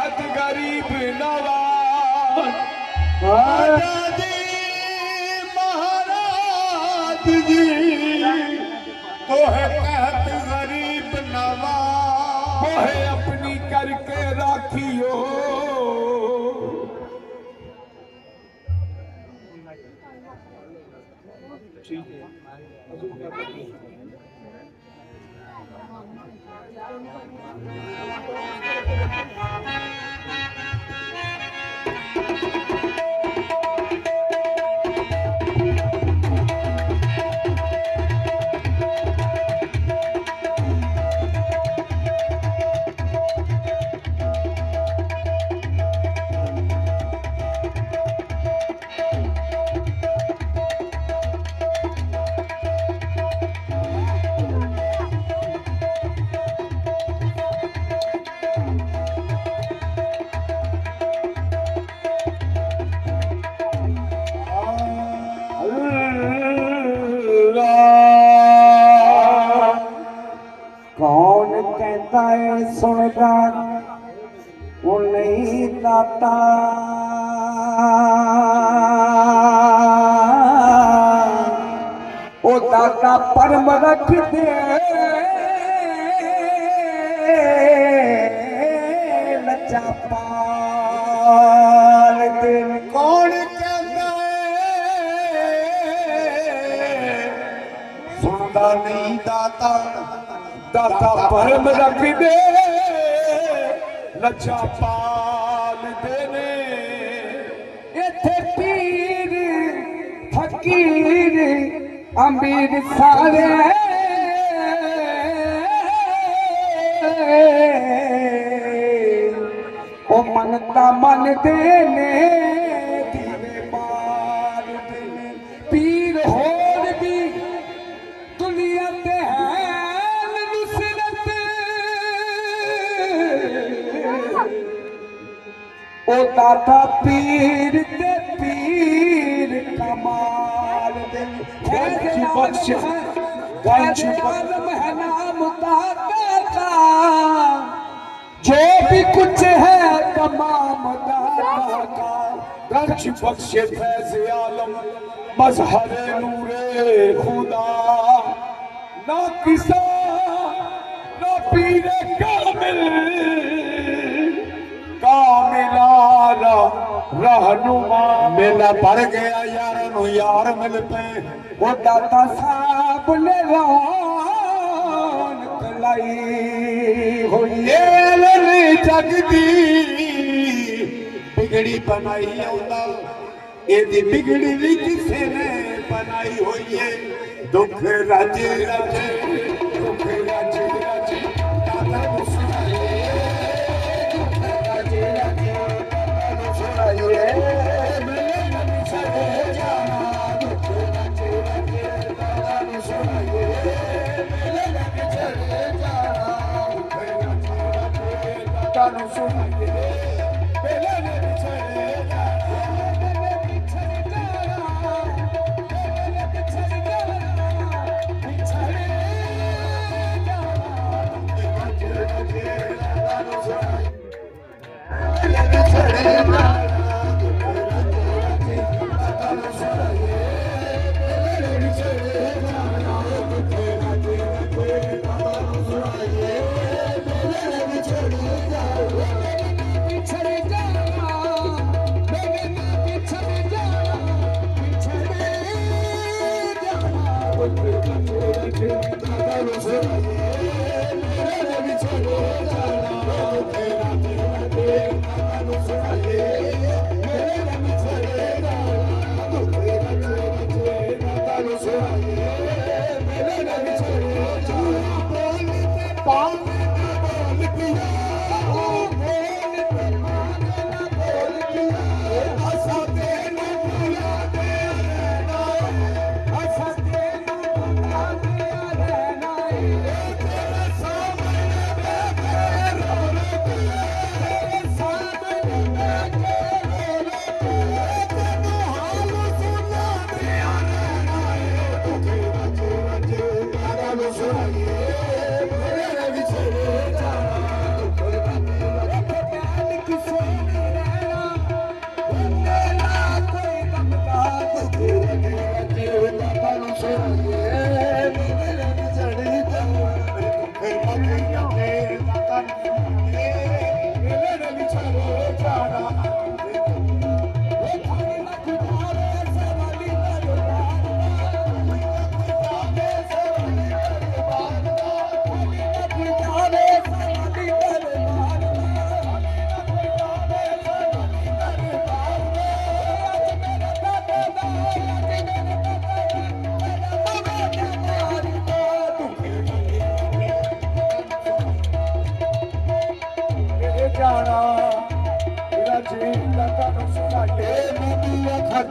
कहत गरीब नवाज आजादी महाराज जी तो है कहत गरीब नवाज वो है अपनी करके राखियो कौन कहता है सुनता वो नहीं दाता वो दाता परम रख दे लचा पाल दिन कौन कहता है सुनता नहीं दाता दाता परम रख दे लचा पाल देने इथे पीर फकीर अमीर सारे ओ मनता मन देने दीवे मार देने पीर होर भी दुनिया ते है ओ दाता पीर ते पीर कमाल दे बख्श आलम है नाम दाता का जो भी कुछ है तमाम दाता का गंज बख्श फैज़ आलम मजहर नूरे खुदा ना किसा ना पीर कामिल कामिलारा रहनुमा मेला भर गया यार नु यार मिल पे वो दाता साहब ने रौनक लाई होई जग दी बिगड़ी बनाई औला एदी बिगड़ी भी किसे ने बनाई होई है दुख राजे राजे दुख राजे राजे दाता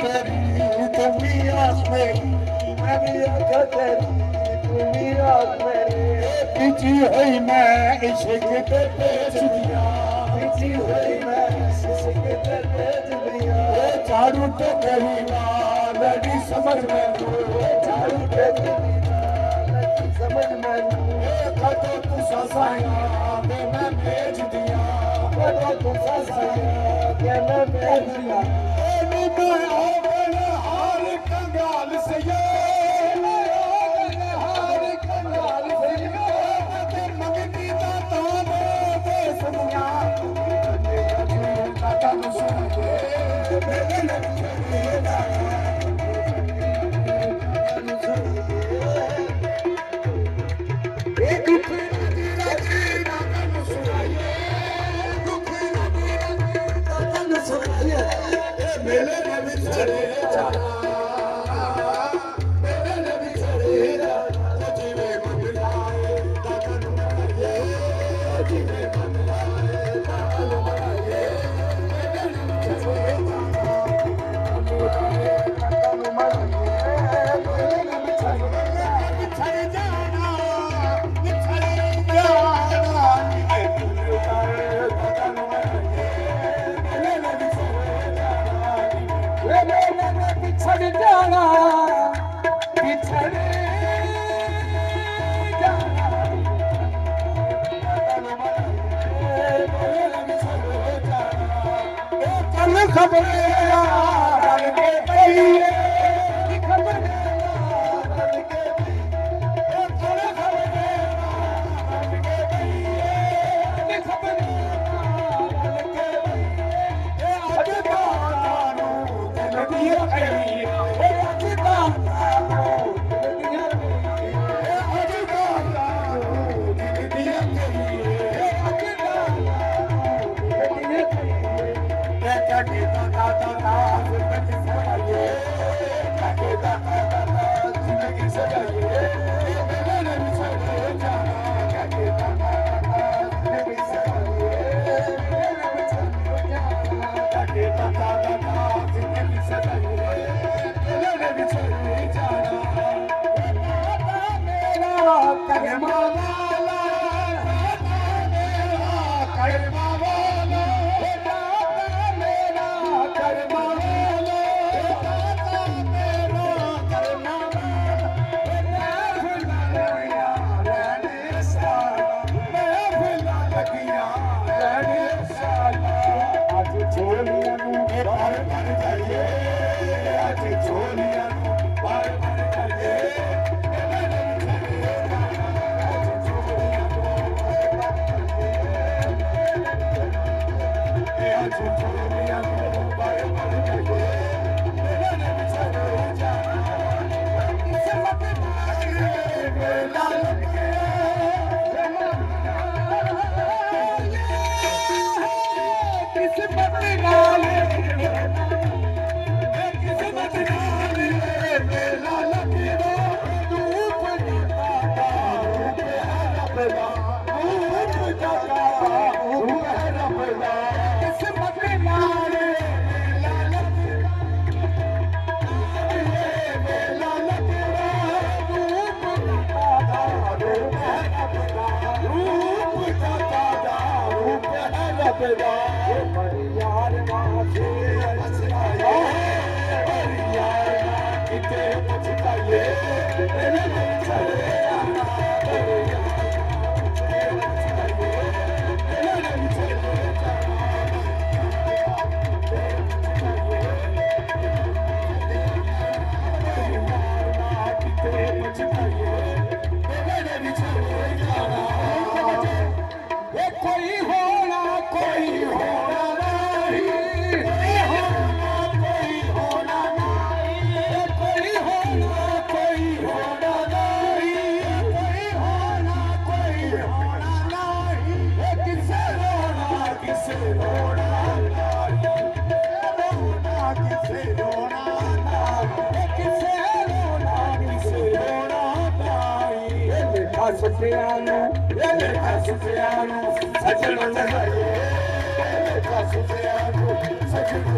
तेरी तुम ही आस मेरी मैं भी आँख तेरी तुम ही आस मेरी बिछी हुई मैं इश्क ते बेच दिया बिछी हुई मैं इश्क ते बेच दिया झाड़ू ते तेरी माँ लगी समझ में झाड़ू ते तेरी लगी समझ में कदों तू ससाया के मैं भेज दिया कदों तू ससाया के मैं भेज दिया मैं होगन हार कंगाल से हार कंगाल से मंगती दाता दे सुनिया दाता नु सुनिए मेले में भी चले जाना मेले में भी चले जाना जीवे मंगलाए दादा नु मनाए जीवे मंगलाए दादा नु मनाए मेले में भी चले जाना दादा नु मनाए मेले में भी चले जाना बिछड़ जाना दादा नु मनाए मेले में भी बिछड़ जाना बिछड़ जाना कल खबर बन के पई खबर बन के कल खबर बन के पई खबर बन के अज कानू दिल दिया सजन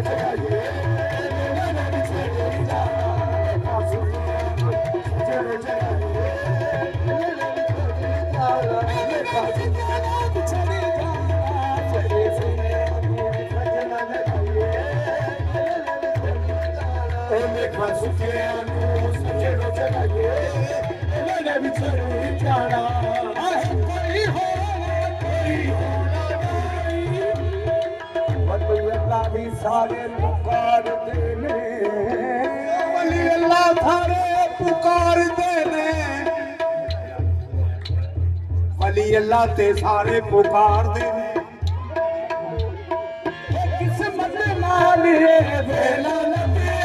ਸਾਰੇ ਪੁਕਾਰਦੇ ਨੇ ਵਲੀ ਅੱਲਾ ਸਾਰੇ ਪੁਕਾਰਦੇ ਨੇ ਵਲੀ ਅੱਲਾ ਤੇ ਸਾਰੇ ਪੁਕਾਰਦੇ ਨੇ ਕਿਸਮਤ ਨਾਲ ਇਹ ਵੇਲਾ ਲੱਭਿਆ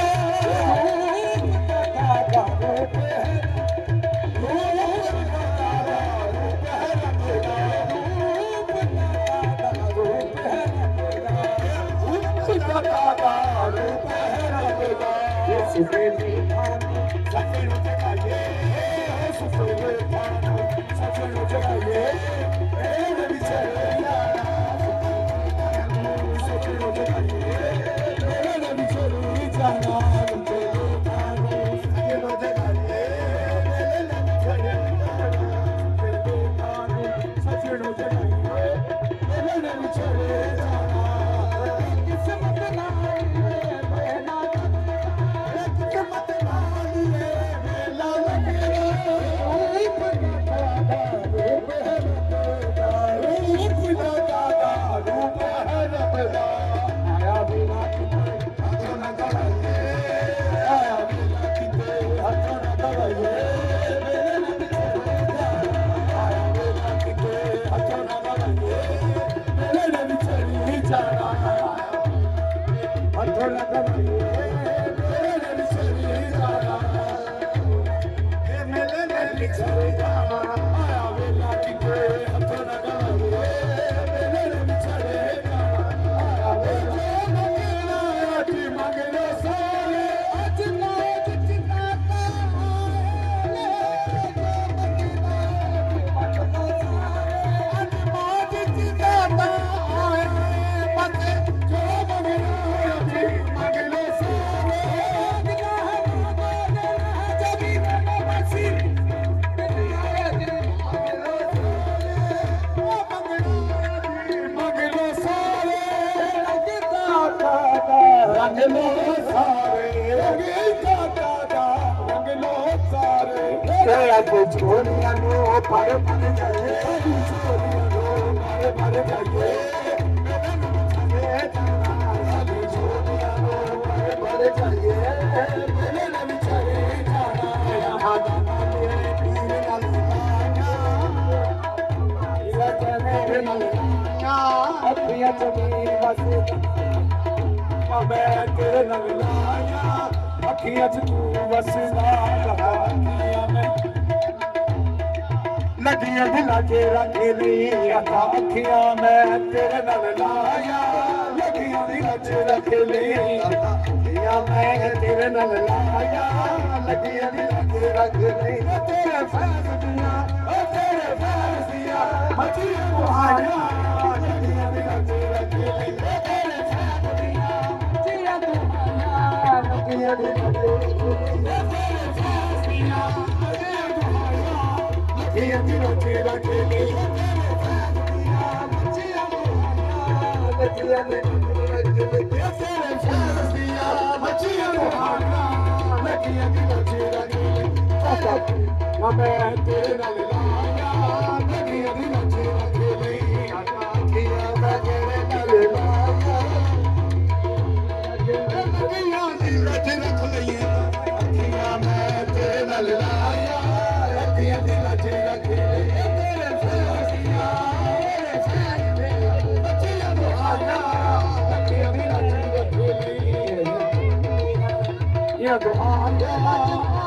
छोड़िया नो पर जाए छोड़िया नो पर जाए छोड़िया नो पर जाए अखियां च तू वसदा लगियां दिला के रख ली अखियां मैं तेरे नाल लाया लगियां दिला के रख ली अखियां मैं तेरे नाल लाया लगियां दिला के रख ली तेरे फैज दिया मची मुहाया लगियां दिला के रख ली तेरे फैज दिया जिया मुहाया लगियां दिला के रख ली तेरे फैज दिया जिया मुहाया मैं तेरे नाल लाया लगियां दी नचे रखे नहीं अखियां मैं तेरे नाल लाया लगियां दी नचे रख लई अखियां मैं तेरे नाल लाया लगियां दी नचे रखे तेरे फैसिया तेरे फैसले बच्चियां तो आया लगियां दी नचे रखे ये तो आया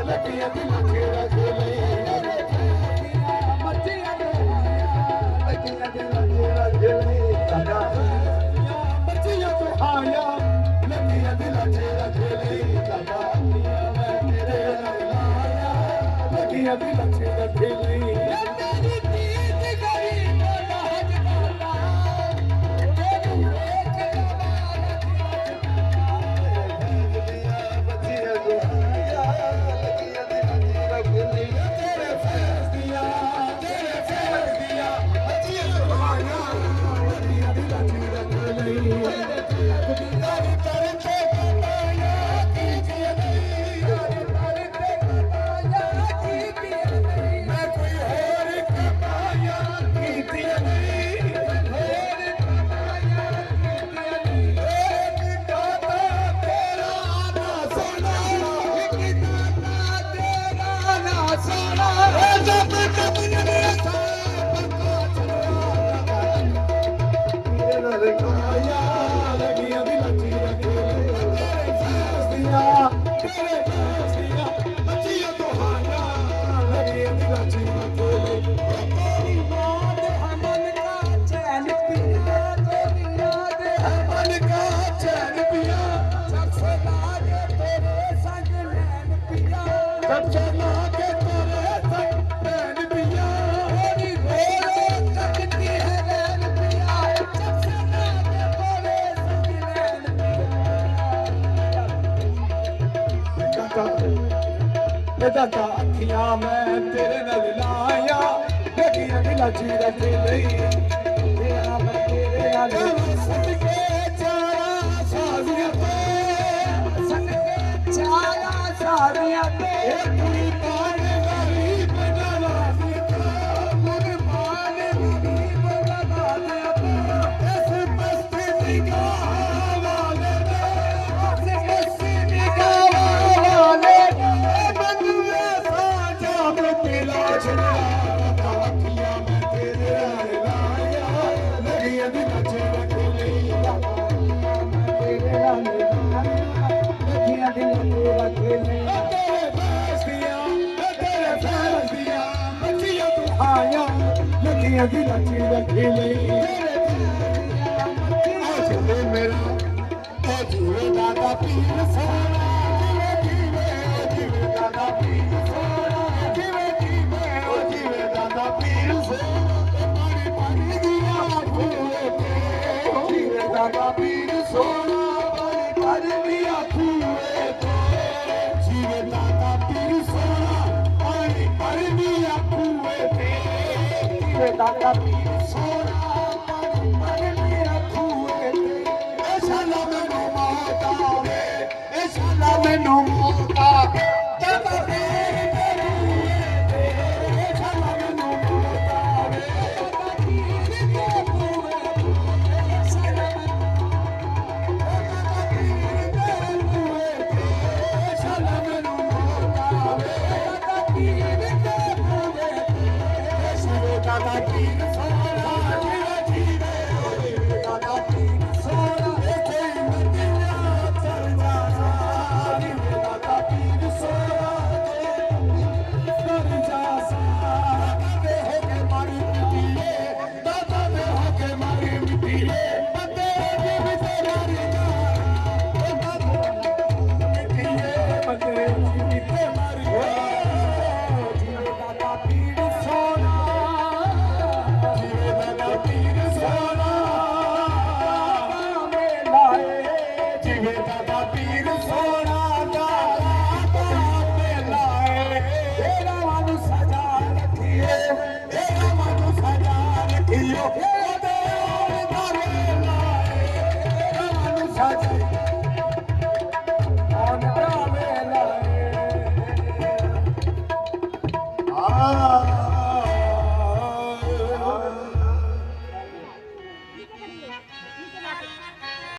ਲੱਗੀਆਂ ਦਿਲਾਂ 'ਚ ਰੱਖ ਲਈ ਮੱਝੀਆਂ ਲੱਗੀਆਂ ਦਿਲਾਂ 'ਚ ਰੱਖ ਲਈ ਸਾਡਾ ਮੱਝੀਆਂ ਤੋਂ ਆਇਆ ਲੱਗੀਆਂ ਦਿਲਾਂ 'ਚ ਰੱਖ ਲਈ ਸਾਡਾ ਮੈਂ ਤੇਰੇ ਨਾਲ ਲਾਇਆ ਲੱਗੀਆਂ ਦਿਲਾਂ 'ਚ ਰੱਖ ਲਈ ਦਾਦਾ ਅੱਖੀਆਂ ਮੈਂ ਤੇਰੇ ਨਾਲ ਲਾਇਆ ਲੱਗੀਆਂ ਦਿਲਾਂ 'ਚ ਰੱਖ ਲਈ ਤੇਰਾ ਮੈਂ ਤੇਰੇ ਨਾਲ ਸਦਕੇ ਚਾਰਾਂ ਸਾਜ਼ੀਆਂ ਤੇ ਸਦਕੇ ਚਾਰਾਂ ਸਾਜ਼ੀਆਂ ਤੇ ਕੁੜੀ ਪਾਣੇ ਵਾਲੀ ਬਣਾ ਸੀ ਕੁੜੀ ਪਾਣੇ ਵਾਲੀ ਬਣਾ ਇਸ ਮਸਤੀ ਨਿਗਾਹ ਵਾਲੇ ਨੇ ਮਸਤੀ ਨਿਗਾਹ ਵਾਲੇ ਲੱਗੀਆਂ ਦਿਲਾਂ 'ਚ ਰੱਖ ਲਈ ਅੱਜ ਮੇਰਾ ਉਹ ਜੀਵੇ ਦਾਦਾ ਪੀਰ ਸੋਹਣਾ ਜਿਵੇਂ ਦਾਦਾ ਪੀਰ ਸੋਹਣਾ ਜਿਵੇਂ ਉਹ ਜੀਵੇ ਦਾਦਾ ਪੀਰ ਸੋਹਣਾ ਪਾਣੀ ਪਾਣੀ ਦੀਆਂ ਖੂਏ ਤੇ ਜਿਵੇਂ ਦਾਦਾ ਪੀਰ ਸੋਹਣਾ ਪਾਣੀ ਪਾਣੀ ਦੀਆਂ ਖੂਏ ਤੇ ਜਿਵੇਂ ਦਾਦਾ ਪੀਰ ਸੋਹਣਾ ਪਾਣੀ ਪਾਣੀ ਦੀਆਂ ਖੂਏ ਤੇ ਦਾਦਾ ਪੀਰ ਸੋਹਣਾ ਪਾਣੀ ਪਾਣੀ ਦੀਆਂ ਖੂਏ ਤੇ ਇਹ ਸਾਲਾ ਮੈਨੂੰ ਮੌਤ ਆਵੇ ਇਹ ਸਾਲਾ ਮੈਨੂੰ ਮੌਤ ਆਵੇ ਦਾਦਾ ਪੀਰ ਤੇ ਇਹ ਸਾਲਾ ਮੈਨੂੰ ਮੌਤ ਆਵੇ ਦਾਦਾ ਪੀਰ ਦੇ ਖੂਏ ਤੇ ਸਾਲਾ ਦਾਦਾ ਪੀਰ ਦੇ ਖੂਏ ਤੇ ਸਾਲਾ ਮੈਨੂੰ ਮੌਤ ਆਵੇ ਦਾਦਾ ਪੀਰ ਦੇ ਖੂਏ ਤੇ ਦਾਦਾ ਪੀਰ